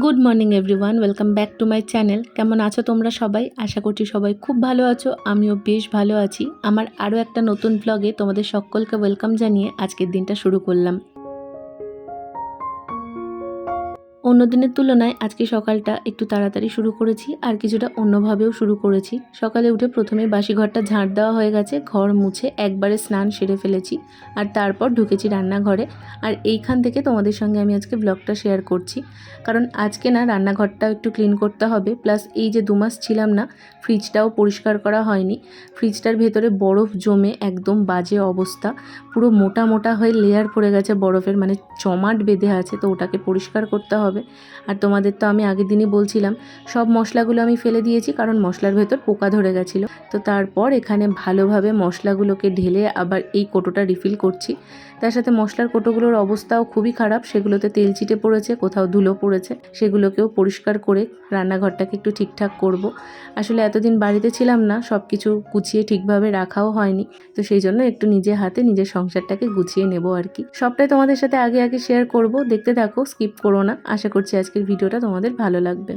Good morning everyone, welcome back to my channel. কেমন আছো তোমরা সবাই? আশা করছি সবাই খুব ভালো আছো, আমিও বেশ ভালো আছি। আমার আরও একটা নতুন ব্লগে তোমাদের সকলকে ওয়েলকাম জানিয়ে আজকের দিনটা শুরু করলাম। অন্য দিনের তুলনায় আজকে সকালটা একটু তাড়াতাড়ি শুরু করেছি, আর কিছুটা অন্যভাবেও শুরু করেছি। সকালে উঠে প্রথমে বাসি ঘরটা ঝাঁট দেওয়া হয়ে গেছে, ঘর মুছে একবারে স্নান সেরে ফেলেছি, আর তারপর ঢুকেছি রান্নাঘরে। আর এইখান থেকে তোমাদের সঙ্গে আমি আজকে ব্লগটা শেয়ার করছি, কারণ আজকে না রান্নাঘরটাও একটু ক্লিন করতে হবে, প্লাস এই যে 2 মাস ছিলাম না, ফ্রিজটাও পরিষ্কার করা হয়নি। ফ্রিজটার ভেতরে বরফ জমে একদম বাজে অবস্থা, পুরো মোটা মোটা হয়ে লেয়ার পড়ে গেছে বরফের, মানে জমাট বেঁধে আছে, তো ওটাকে পরিষ্কার করতে হবে। আর তোমাদের তো আমি আগের দিনই বলছিলাম সব মশলাগুলো আমি ফেলে দিয়েছি, কারণ মশলার ভেতর পোকা ধরে গেছিলো। তো তারপর এখানে ভালোভাবে মশলাগুলোকে ঢেলে আবার এই কোটোটা রিফিল করছি। তার সাথে মশলার কোটোগুলোর অবস্থাও খুবই খারাপ, সেগুলোতে তেল ছিটে পড়েছে, কোথাও ধুলো পড়েছে, সেগুলোকেও পরিষ্কার করে রান্নাঘরটাকে একটু ঠিকঠাক করব। আসলে এতদিন বাড়িতে ছিলাম না, সব কিছু গুছিয়ে ঠিকভাবে রাখাও হয়নি, তো সেই জন্য একটু নিজের হাতে নিজের সংসারটাকে গুছিয়ে নেব আর কি। সবটাই তোমাদের সাথে আগে আগে শেয়ার করব, দেখতে থাকো, স্কিপ করো না। আশা করছি আজকের ভিডিওটা তোমাদের ভালো লাগবে।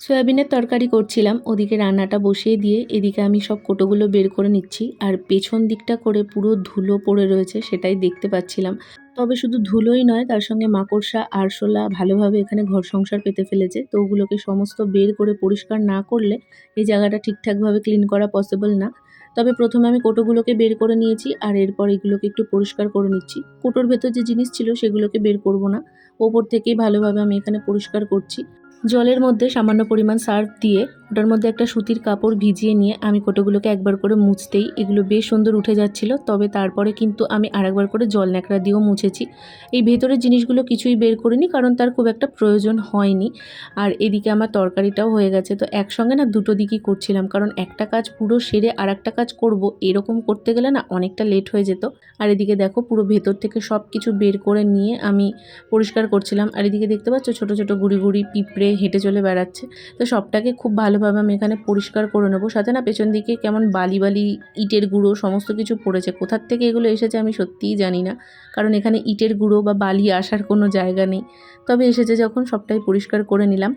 সয়াবিনের তরকারি করছিলাম, ওদিকে রান্নাটা বসিয়ে দিয়ে এদিকে আমি সব কোটোগুলো বের করে নিচ্ছি, আর পেছন দিকটা করে পুরো ধুলো পড়ে রয়েছে সেটাই দেখতে পাচ্ছিলাম। তবে শুধু ধুলোই নয়, তার সঙ্গে মাকড়সা আরশোলা ভালোভাবে এখানে ঘর সংসার পেতে ফেলেছে, তো ওগুলোকে সমস্ত বের করে পরিষ্কার না করলে এই জায়গাটা ঠিকঠাকভাবে ক্লিন করা পসিবল না। তবে প্রথমে আমি কোটোগুলোকে বের করে নিয়েছি, আর এরপর এগুলোকে একটু পরিষ্কার করে নিচ্ছি। কোটোর ভেতর যে জিনিস ছিল সেগুলোকে বের করব না, ওপর থেকেই ভালোভাবে আমি এখানে পরিষ্কার করছি। জলের মধ্যে সামান্য পরিমাণ সার্ফ দিয়ে ওটার মধ্যে একটা সুতির কাপড় ভিজিয়ে নিয়ে আমি কোটোগুলোকে একবার করে মুছতেই এগুলো বেশ সুন্দর উঠে যাচ্ছিল। তবে তারপরে কিন্তু আমি আরেকবার করে জল ন্যাকড়া দিয়েও মুছেছি। এই ভেতরের জিনিসগুলো কিছুই বের করিনি, কারণ তার খুব একটা প্রয়োজন হয়নি। আর এদিকে আমার তরকারিটাও হয়ে গেছে, তো একসঙ্গে না দুটো দিকই করছিলাম, কারণ একটা কাজ পুরো সেরে আর একটা কাজ করব, এরকম করতে গেলে না অনেকটা লেট হয়ে যেত। আর এদিকে দেখো পুরো ভেতর থেকে সব কিছু বের করে নিয়ে আমি পরিষ্কার করছিলাম। আর এদিকে দেখতে পাচ্ছ ছোটো ছোটো গুড়ি গুড়ি পিঁপড়ে হেঁটে চলে বেড়াচ্ছে, তো সবটাকে খুব ভালোভাবে আমি এখানে পরিষ্কার করে নেবো। সাথে না পেছন দিকে কেমন বালি বালি ইটের গুঁড়ো সমস্ত কিছু পড়েছে, কোথার থেকে এগুলো এসেছে আমি সত্যিই জানি না, কারণ এখানে ইটের গুঁড়ো বা বালি আসার কোনো জায়গা নেই। তবে এসেছে যখন সবটাই পরিষ্কার করে নিলাম।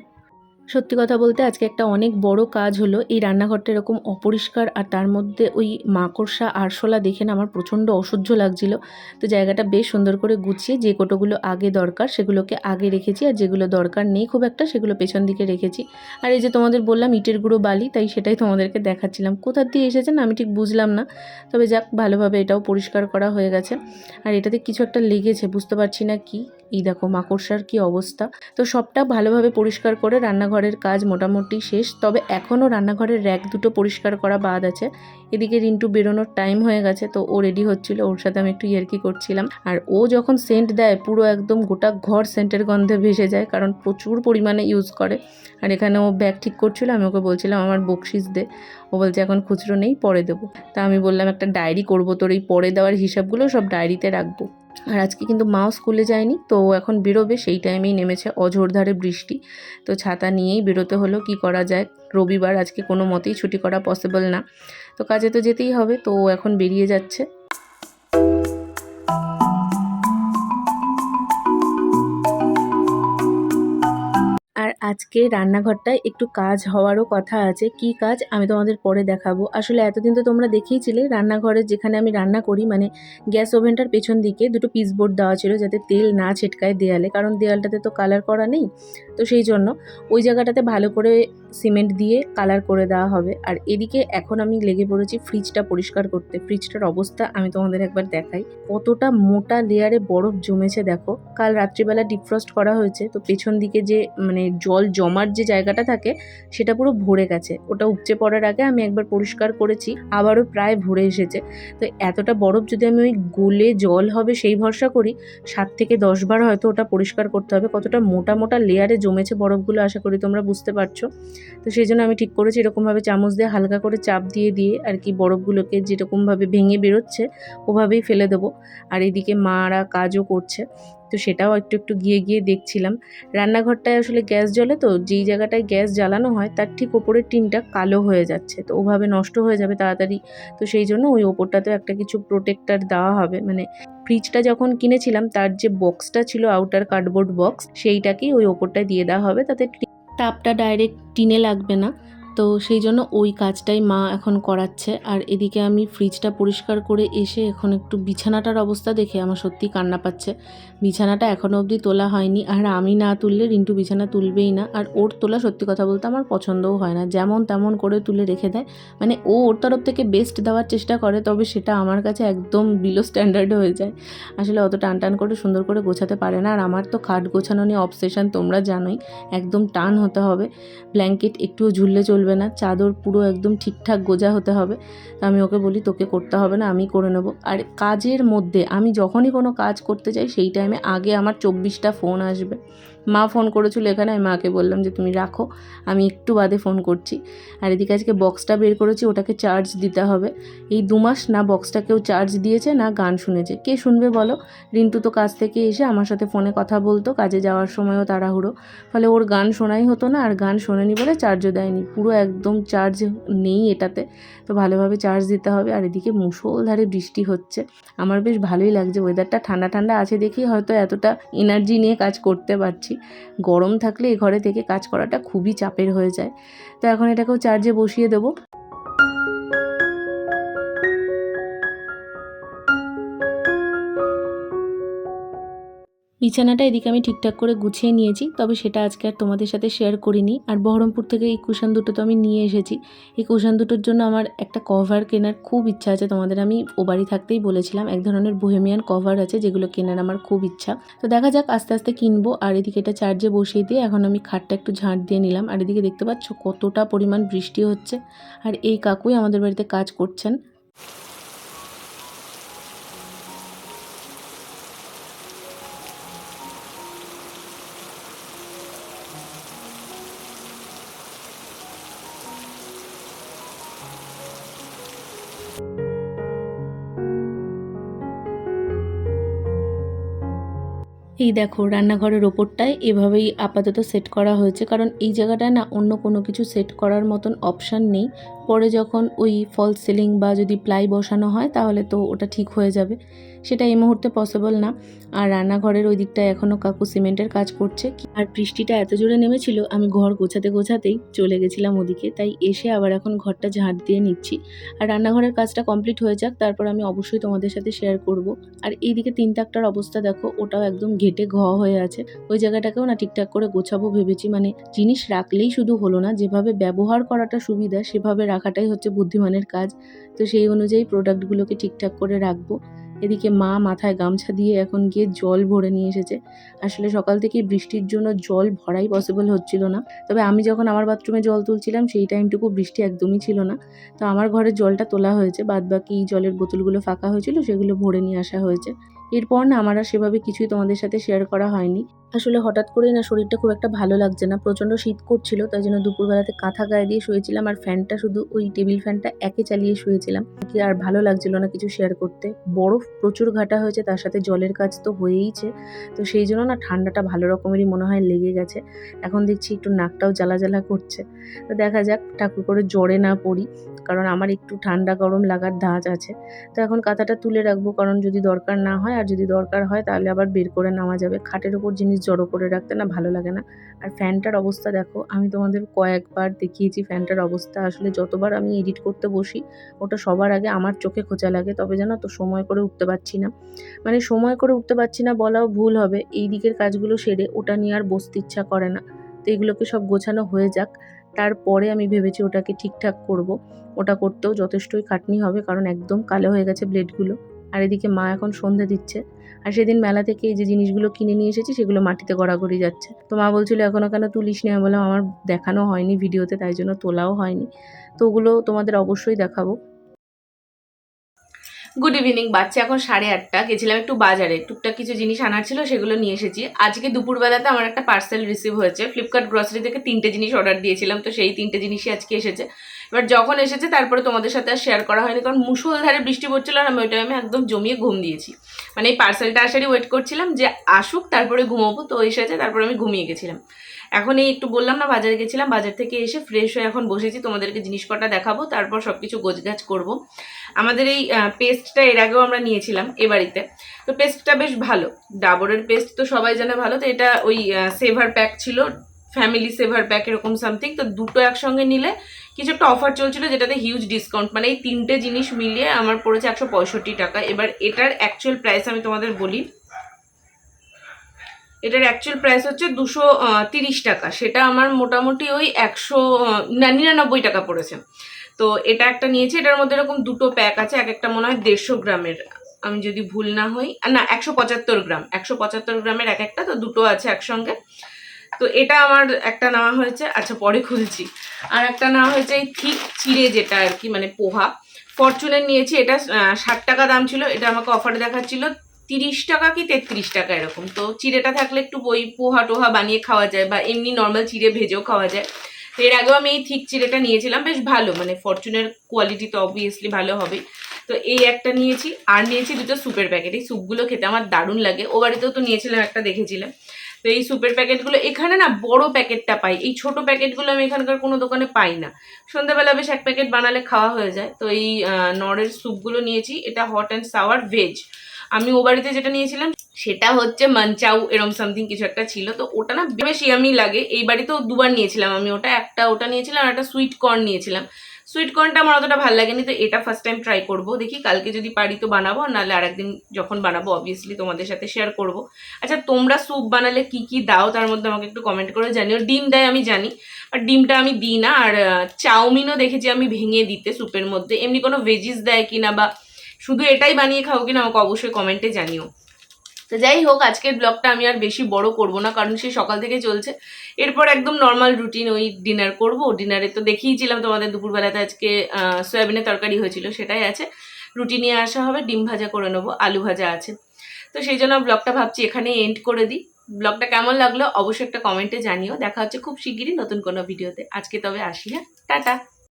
সত্যি কথা বলতে আজকে একটা অনেক বড় কাজ হলো। এই রান্নাঘরটা এরকম অপরিষ্কার, আর তার মধ্যে ওই মাকড়সা আরশোলা দেখে না আমার প্রচণ্ড অসহ্য লাগছিল। তো জায়গাটা বেশ সুন্দর করে গুছিয়ে যে কোটোগুলো আগে দরকার সেগুলোকে আগে রেখেছি, আর যেগুলো দরকার নেই খুব একটা সেগুলো পেছন দিকে রেখেছি। আর এই যে তোমাদের বললাম ইটের গুঁড়ো বালি, তাই সেটাই তোমাদেরকে দেখাচ্ছিলাম। কোথার দিয়ে এসেছে না আমি ঠিক বুঝলাম না, তবে যাক ভালোভাবে এটাও পরিষ্কার করা হয়ে গেছে। আর এটাতে কিছু একটা লেগেছে, বুঝতে পারছি না কি। এই দেখো মাকড়সার কি অবস্থা। তো সবটা ভালোভাবে পরিষ্কার করে রান্নাঘরের কাজ মোটামুটি শেষ। তবে এখনও রান্নাঘরের র্যাক দুটো পরিষ্কার করা বাদ আছে। এদিকে রিন্টু বেরোনোর টাইম হয়ে গেছে, তো ও রেডি হচ্ছিল, ওর সাথে আমি একটু ইয়ার্কি করছিলাম। আর ও যখন সেন্ট দেয় পুরো একদম গোটা ঘর সেন্টের গন্ধে ভেসে যায়, কারণ প্রচুর পরিমাণে ইউজ করে। আর এখানে ও ব্যাগ ঠিক করছিল, আমি ওকে বলছিলাম আমার বকশিস দে। ও বলছে এখন খুচরো নেই, পরে দেবো। তা আমি বললাম একটা ডায়েরি করবো, তোর এই পরে দেওয়ার হিসাবগুলো সব ডায়েরিতে রাখবো। আর আজকে কিন্তু মাও স্কুলে যায়নি, তো এখন বেরোবে, সেই টাইমেই নেমেছে অঝোরধারে বৃষ্টি। তো ছাতা নিয়েই বেরোতে হলো, কি করা যায়, রবিবার আজকে কোনো মতেই ছুটি করা পসিবল না, তো কাজে তো যেতেই হবে। তো এখন বেরিয়ে যাচ্ছে। আর আজকে রান্নাঘরটায় একটু কাজ হওয়ারও কথা আছে। কি কাজ আমি তোমাদের পরে দেখাবো। আসলে এতদিন তো তোমরা দেখেইছিলে রান্নাঘরে যেখানে আমি রান্না করি, মানে গ্যাস ওভেনটার পেছন দিকে দুটো পিসবোর্ড দেওয়া ছিল যাতে তেল না ছিটকায় দেয়ালে, কারণ দেয়ালটাতে তো কালার করা নেই। তো সেই জন্য ওই জায়গাটাতে ভালো করে সিমেন্ট দিয়ে কালার করে দেওয়া হবে। আর এদিকে এখন আমি লেগে পড়েছি ফ্রিজটা পরিষ্কার করতে। ফ্রিজটার অবস্থা আমি তোমাদের একবার দেখাই, কতটা মোটা লেয়ারে বরফ জমেছে দেখো। কাল রাত্রিবেলা ডিফ্রস্ট করা হয়েছে, তো পেছন দিকে যে মানে জল জমার যে জায়গাটা থাকে সেটা পুরো ভরে গেছে। ওটা উপচে পড়ার আগে আমি একবার পরিষ্কার করেছি, আবারও প্রায় ভরে এসেছে। তো এতটা বরফ যদি আমি ওই গলে জল হবে সেই ভরসা করি, 7 থেকে 10 বার হয়তো ওটা পরিষ্কার করতে হবে। কতটা মোটা মোটা লেয়ারে জমেছে বরফগুলো আশা করি তোমরা বুঝতে পারছো। তো সেই জন্য আমি ঠিক করেছি এরকমভাবে চামচ দিয়ে হালকা করে চাপ দিয়ে দিয়ে আর কি বরফগুলোকে যেরকমভাবে ভেঙে বেরোচ্ছে ওভাবেই ফেলে দেবো। আর এদিকে মারা কাজও করছে। তো সেটাও একটু একটু গিয়ে গিয়ে দেখছিলাম। রান্নাঘরটায় আসলে গ্যাস জ্বলে, তো যেই জায়গাটায় গ্যাস জ্বালানো হয় তার ঠিক ওপরের টিনটা কালো হয়ে যাচ্ছে, তো ওভাবে নষ্ট হয়ে যাবে তাড়াতাড়ি। তো সেই জন্য ওই ওপরটাতেও একটা কিছু প্রোটেক্টার দেওয়া হবে, মানে ফ্রিজটা যখন কিনেছিলাম তার যে বক্সটা ছিল, আউটার কার্ডবোর্ড বক্স, সেইটাকেই ওই ওপরটায় দিয়ে দেওয়া হবে, তাতে তাপটা ডাইরেক্ট টিনে লাগবে না। তো সেই জন্য ওই কাজটাই মা এখন করাচ্ছে। আর এদিকে আমি ফ্রিজটা পরিষ্কার করে এসে এখন একটু বিছানাটার অবস্থা দেখে আমার সত্যি কান্না পাচ্ছে। বিছানাটা এখনও অবধি তোলা হয়নি, আর আমি না তুললে রিন্টু বিছানা তুলবেই না। আর ওর তোলা সত্যি কথা বলতে আমার পছন্দও হয় না, যেমন তেমন করে তুলে রেখে দেয়। মানে ও ওর তরফ থেকে বেস্ট দেওয়ার চেষ্টা করে, তবে সেটা আমার কাছে একদম বিলো স্ট্যান্ডার্ড হয়ে যায়। আসলে অত টান টান করে সুন্দর করে গোছাতে পারে না। আর আমার তো খাট গোছানো নিয়ে অবসেশন, তোমরা জানোই। একদম টান হতে হবে, ব্ল্যাঙ্কেট একটুও ঝুললে চলবে না, চাদর পুরো একদম ঠিকঠাক গোজা হতে হবে। তো আমি ওকে বলি তোকে করতে হবে না, আমি করে নেবো। আর কাজের মধ্যে আমি যখনই কোনো কাজ করতে যাই সেই টাইমে আগে আমার 24টা ফোন আসবে। মা ফোন করেছিল এখানে, আমি মাকে বললাম যে তুমি রাখো, আমি একটু বাদে ফোন করছি। আর এদিকে আজকে বক্সটা বের করেছি, ওটাকে চার্জ দিতে হবে। এই 2 মাস না বক্সটা কেউ চার্জ দিয়েছে না গান শুনেছে, কে শুনবে বলো? রিন্টু তো কাজ থেকে এসে আমার সাথে ফোনে কথা বলতো, কাজে যাওয়ার সময়ও তাড়াহুড়ো, ফলে ওর গান শোনাই হতো না, আর গান শোনেনি বলে চার্জও দেয়নি, পুরো একদম চার্জ নেই এটাতে। তো ভালোভাবে চার্জ দিতে হবে। আর এদিকে মুষলধারে বৃষ্টি হচ্ছে, আমার বেশ ভালোই লাগছে, ওয়েদারটা ঠান্ডা ঠান্ডা আছে দেখেই হয়তো এতটা এনার্জি নিয়ে কাজ করতে পারছি। গরম থাকলে এই ঘরে থেকে কাজ করাটা খুবই চাপের হয়ে যায়। তো এখন এটাকেও চার্জে বসিয়ে দেবো। বিছানাটা এদিকে আমি ঠিকঠাক করে গুছিয়ে নিয়েছি, তবে সেটা আজকে আর তোমাদের সাথে শেয়ার করিনি। আর বহরমপুর থেকে এই কুশন দুটো তো আমি নিয়ে এসেছি। এই কুশন দুটোর জন্য আমার একটা কভার কেনার খুব ইচ্ছা আছে, তোমাদের আমি ও বাড়ি থাকতেই বলেছিলাম। এক ধরনের বোহেমিয়ান কভার আছে যেগুলো কেনার আমার খুব ইচ্ছা, তো দেখা যাক আস্তে আস্তে কিনবো। আর এদিকে এটা চার্জে বসিয়ে দিয়ে এখন আমি খাটটা একটু ঝাঁট দিয়ে নিলাম। আর এদিকে দেখতে পাচ্ছ কতটা পরিমাণ বৃষ্টি হচ্ছে, আর এই কাকুই আমাদের বাড়িতে কাজ করছেন। এই দেখো রান্নাঘরের ওপরটায় এভাবেই আপাতত সেট করা হয়েছে, কারণ এই জায়গাটায় না অন্য কোনো কিছু সেট করার মতন অপশান নেই। পরে যখন ওই ফলস সিলিং বা যদি প্লাই বসানো হয় তাহলে তো ওটা ঠিক হয়ে যাবে, সেটা এই মুহূর্তে পসিবল না। আর রান্নাঘরের ওই দিকটায় এখনও কাকু সিমেন্টের কাজ করছে। আর বৃষ্টিটা এত জোরে নেমেছিল, আমি ঘর গোছাতে গোছাতেই চলে গেছিলাম ওদিকে, তাই এসে আবার এখন ঘরটা ঝাঁট দিয়ে নিচ্ছি। আর রান্নাঘরের কাজটা কমপ্লিট হয়ে যাক, তারপর আমি অবশ্যই তোমাদের সাথে শেয়ার করব। আর এইদিকে 3 তাকটার অবস্থা দেখো, ওটাও একদম ঘেটে হয়ে আছে। ওই জায়গাটাকেও না ঠিকঠাক করে গোছাবো ভেবেছি, মানে জিনিস রাখলেই শুধু হলো না, যেভাবে ব্যবহার করাটা সুবিধা সেভাবে রাখাটাই হচ্ছে বুদ্ধিমানের কাজ। তো সেই অনুযায়ী প্রোডাক্টগুলোকে ঠিকঠাক করে রাখবো। এদিকে মা মাথায় গামছা দিয়ে এখন গিয়ে জল ভরে নিয়ে এসেছে। আসলে সকাল থেকেই বৃষ্টির জন্য জল ভরাই পসিবল হচ্ছিল না, তবে আমি যখন আমার বাথরুমে জল তুলছিলাম সেই টাইমটুকু বৃষ্টি একদমই ছিল না। তো আমার ঘরের জলটা তোলা হয়েছে, বাদবাকি জলের বোতলগুলো ফাঁকা হয়েছিল, সেগুলো ভরে নিয়ে আসা হয়েছে। এরপর না আমার আর সেভাবে কিছুই তোমাদের সাথে শেয়ার করা হয়নি। আসলে হঠাৎ করেই না শরীরটা খুব একটা ভালো লাগছে না, প্রচণ্ড শীত করছিল, তাই জন্য দুপুরবেলাতে কাঁথা গায়ে দিয়ে শুয়েছিলাম, আর ফ্যানটা শুধু ওই টেবিল ফ্যানটা একে চালিয়ে শুয়েছিলাম, কি আর ভালো লাগছিল না কিছু শেয়ার করতে। বরফ প্রচুর ঘাটা হয়েছে, তার সাথে জলের কাজ তো হয়েইছে, তো সেই জন্য না ঠান্ডাটা ভালো রকমেরই মনে হয় লেগে গেছে। এখন দেখছি একটু নাকটাও জ্বালা জ্বালা করছে। তো দেখা যাক ঠাকুর করে জ্বরে না পড়ি, কারণ আমার একটু ঠান্ডা গরম লাগার ধাঁচ আছে। তো এখন কাঁথাটা তুলে রাখবো, কারণ যদি দরকার না হয়, আর যদি দরকার হয় তাহলে আবার বের করে নেওয়া যাবে। খাটের ওপর জিনিস জড়ো করে রাখতে না ভালো লাগে না। আর ফ্যানটার অবস্থা দেখো, আমি তোমাদের কয়েকবার দেখিয়েছি ফ্যানটার অবস্থা। আসলে যতবার আমি এডিট করতে বসি ওটা সবার আগে আমার চোখে খোঁচা লাগে, তবে জানো তো সময় করে উঠতে পারছি না। মানে সময় করে উঠতে পারছি না বলাও ভুল হবে, এই দিকের কাজগুলো সেরে ওটা নিয়ে আর বসতে ইচ্ছা করে না। তো এগুলোকে সব গোছানো হয়ে যাক, তারপরে আমি ভেবেছি ওটাকে ঠিকঠাক করব। ওটা করতেও যথেষ্টই খাটনি হবে, কারণ একদম কালো হয়ে গেছে ব্লেডগুলো। আর এদিকে মা এখন সন্ধে দিচ্ছে। আর সেদিন মেলা থেকে এই যে জিনিসগুলো কিনে নিয়ে এসেছি সেগুলো মাটিতে গড়াগড়ি যাচ্ছে। তো মা বলছিল এখনও কেন তুলিস নি, আমি বললাম আমার দেখানো হয়নি ভিডিওতে, তাই জন্য তোলাও হয়নি। তো ওগুলো তোমাদের অবশ্যই দেখাবো। গুড ইভিনিং, বাচ্চা এখন 8:30। গেছিলাম একটু বাজারে, টুকটাক কিছু জিনিস আনার ছিল, সেগুলো নিয়ে এসেছি। আজকে দুপুরবেলাতে আমার একটা পার্সেল রিসিভ হয়েছে। ফ্লিপকার্ট গ্রসারি থেকে 3টে জিনিস অর্ডার দিয়েছিলাম, তো সেই 3টে জিনিসই আজকে এসেছে। এবার যখন এসেছে তারপরে তোমাদের সাথে আর শেয়ার করা হয়নি, কারণ মুষলধারে বৃষ্টি পড়ছিল আর আমি ওই টাইমে একদম জমিয়ে ঘুম দিয়েছি। মানে এই পার্সেলটা আসারই ওয়েট করছিলাম যে আসুক তারপরে ঘুমাবো, তো এসেছে, তারপরে আমি ঘুমিয়ে গেছিলাম। এখন এই একটু বললাম না বাজারে গেছিলাম, বাজার থেকে এসে ফ্রেশ হয়ে এখন বসেছি, তোমাদেরকে জিনিস কটা দেখাবো, তারপর সব কিছু গোছগাছ করবো। আমাদের এই পেস্টটা এর আগেও আমরা নিয়েছিলাম এ বাড়িতে, তো পেস্টটা বেশ ভালো। ডাবরের পেস্ট তো সবাই জানে ভালো, তো এটা ওই সেভার প্যাক ছিল, ফ্যামিলি সেভার প্যাক এরকম সামথিং, তো দুটো একসঙ্গে নিলে কিছু একটা অফার চলছিল যেটাতে হিউজ ডিসকাউন্ট, মানে এই 3টে জিনিস মিলিয়ে আমার পড়েছে 165 টাকা। এবার এটার অ্যাকচুয়াল প্রাইস আমি তোমাদের বলি, এটার অ্যাকচুয়াল প্রাইস হচ্ছে 230 টাকা, সেটা আমার মোটামুটি ওই 199 টাকা পড়েছে। তো এটা একটা নিয়েছি, এটার মধ্যে এরকম দুটো প্যাক আছে, এক একটা মনে হয় 150 গ্রামের, আমি যদি ভুল না হই, না 175 গ্রাম, 175 গ্রামের এক একটা, তো দুটো আছে একসঙ্গে। তো এটা আমার একটা নেওয়া হয়েছে, আচ্ছা পরে খুলছি। আর একটা নেওয়া হয়েছে এই থিক চিড়ে, যেটা আর কি মানে পোহা, ফরচুনের নিয়েছি। এটা 60 টাকা দাম ছিল, এটা আমাকে অফারে দেখাচ্ছিল 30 টাকা কি 33 টাকা এরকম। তো চিড়েটা থাকলে একটু বই পোহা টোহা বানিয়ে খাওয়া যায়, বা এমনি নর্মাল চিড়ে ভেজেও খাওয়া যায়। তো এর আগেও আমি এই থিক চিড়েটা নিয়েছিলাম, বেশ ভালো, মানে ফরচুনের কোয়ালিটি তো অবভিয়াসলি ভালো হবে। তো এই একটা নিয়েছি, আর নিয়েছি দুটো স্যুপের প্যাকেট। এই স্যুপগুলো খেতে আমার দারুণ লাগে, ও বাড়িতেও তো নিয়েছিলাম একটা, দেখেছিলাম। তো এই স্যুপের প্যাকেটগুলো এখানে না বড় প্যাকেটটা পাই, এই ছোট প্যাকেটগুলো আমি এখানকার কোনো দোকানে পাই না। সন্ধ্যাবেলা বেশ এক প্যাকেট বানালে খাওয়া হয়ে যায়। তো এই নরের স্যুপগুলো নিয়েছি, এটা হট অ্যান্ড সাওয়ার ভেজ। আমি ও বাড়িতে যেটা নিয়েছিলাম সেটা হচ্ছে মানচাউ এরম সামথিং কিছু একটা ছিল, তো ওটা না বেশ ইয়ামি লাগে। এই বাড়িতেও দুবার নিয়েছিলাম আমি ওটা, একটা ওটা নিয়েছিলাম আর একটা সুইট কর্ন নিয়েছিলাম। সুইট কর্নটা আমার অতটা ভালো লাগেনি, তো এটা ফার্স্ট টাইম ট্রাই করবো, দেখি কালকে যদি পারি তো বানাবো, নাহলে আরেকদিন যখন বানাবো অবভিয়াসলি তোমাদের সাথে শেয়ার করব। আচ্ছা তোমরা স্যুপ বানালে কি কি দাও তার মধ্যে আমাকে একটু কমেন্ট করে জানিও। ডিম দেয় আমি জানি, আর ডিমটা আমি দিই না। আর চাউমিনও দেখেছি আমি ভেঙে দিতে স্যুপের মধ্যে। এমনি কোনো ভেজিস দেয় কিনা বা শুধু এটাই বানিয়ে খাও কিনা আমাকে অবশ্যই কমেন্টে জানিও। তো যাই হোক, আজকের ব্লগটা আমি আর বেশি বড় করব না, কারণ সে সকাল থেকে চলছে। এরপর একদম নর্মাল রুটিন, ওই ডিনার করব। ডিনারে তো দেখিয়েছিলাম তোমাদের দুপুরবেলাতে আজকে সয়াবিনের তরকারি হয়েছিল, সেটাই আছে। রুটি নিয়ে আসা হবে, ডিম ভাজা করে নেবো, আলু ভাজা আছে। তো সেই জন্য ব্লগটা ভাবছি এখানেই এন্ড করে দিই। ব্লগটা কেমন লাগলো অবশ্যই একটা কমেন্টে জানিও। দেখা হচ্ছে খুব শিগগিরই নতুন কোনো ভিডিওতে। আজকে তবে আসি, হ্যাঁ, টাটা।